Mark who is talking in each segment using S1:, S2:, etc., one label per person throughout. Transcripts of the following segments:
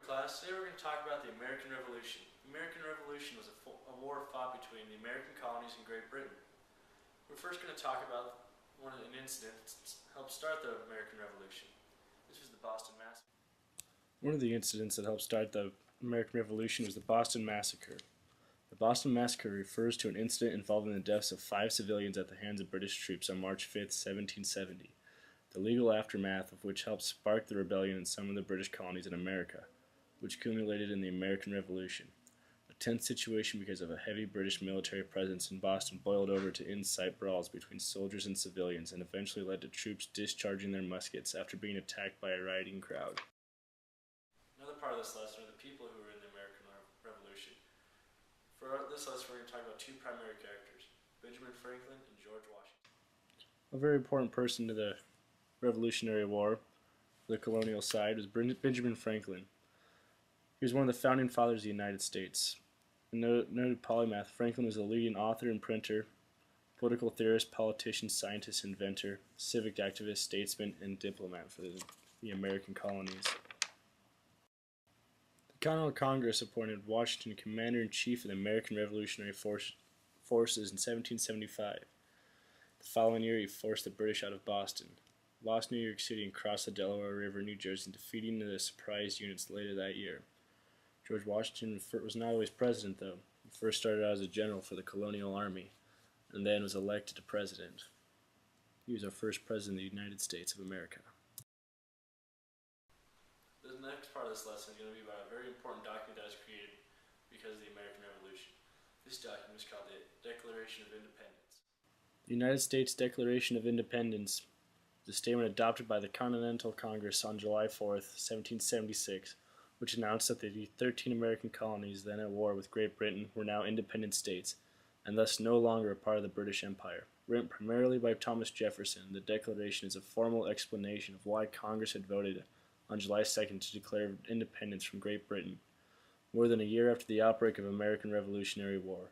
S1: class. Today we're going to talk about the American Revolution. The American Revolution was a war fought between the American colonies and Great Britain. We're first going to talk about an incident that helped start the American Revolution. This was the Boston Massacre.
S2: One of the incidents that helped start the American Revolution was the Boston Massacre. The Boston Massacre refers to an incident involving the deaths of 5 civilians at the hands of British troops on March 5, 1770. The legal aftermath of which helped spark the rebellion in some of the British colonies in America, which culminated in the American Revolution. A tense situation because of a heavy British military presence in Boston boiled over to incite brawls between soldiers and civilians and eventually led to troops discharging their muskets after being attacked by a rioting crowd.
S1: Another part of this lesson are the people who were in the American Revolution. For this lesson, we're going to talk about two primary characters, Benjamin Franklin and George Washington.
S2: A very important person to the Revolutionary War, the colonial side, was Benjamin Franklin. He was one of the founding fathers of the United States. A noted polymath, Franklin was a leading author and printer, political theorist, politician, scientist, inventor, civic activist, statesman, and diplomat for the American colonies. The Continental Congress appointed Washington commander-in-chief of the American Revolutionary Forces in 1775. The following year, he forced the British out of Boston, lost New York City, and crossed the Delaware River, New Jersey, defeating the surprise units later that year. George Washington was not always president, though. He first started out as a general for the colonial army, and then was elected to president. He was our first president of the United States of America.
S1: The next part of this lesson is going to be about a very important document that was created because of the American Revolution. This document is called the Declaration of Independence.
S2: The United States Declaration of Independence is a statement adopted by the Continental Congress on July 4th, 1776, which announced that the 13 American colonies then at war with Great Britain were now independent states, and thus no longer a part of the British Empire. Written primarily by Thomas Jefferson, the Declaration is a formal explanation of why Congress had voted on July 2nd to declare independence from Great Britain, more than a year after the outbreak of American Revolutionary War.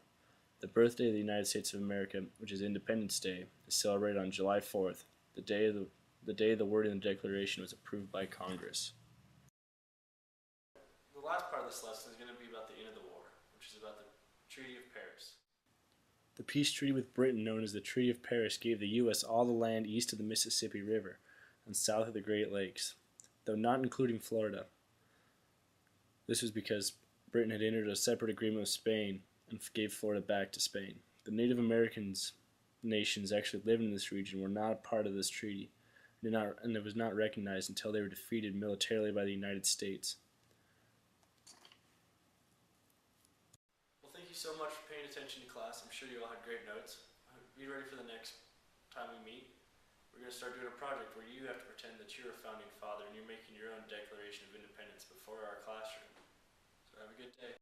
S2: The birthday of the United States of America, which is Independence Day, is celebrated on July 4th, the day the word in the Declaration was approved by Congress.
S1: The last part of this lesson is going to be about the end of the war, which is about the Treaty of Paris.
S2: The peace treaty with Britain, known as the Treaty of Paris, gave the U.S. all the land east of the Mississippi River and south of the Great Lakes, though not including Florida. This was because Britain had entered a separate agreement with Spain and gave Florida back to Spain. The Native Americans nations actually living in this region were not a part of this treaty, and it was not recognized until they were defeated militarily by the United States.
S1: Well, thank you so much for paying attention to class. I'm sure you all had great notes. Be ready for the next time we meet. We're going to start doing a project where you have to pretend that you're a founding father and you're making your own Declaration of Independence before our classroom. So have a good day.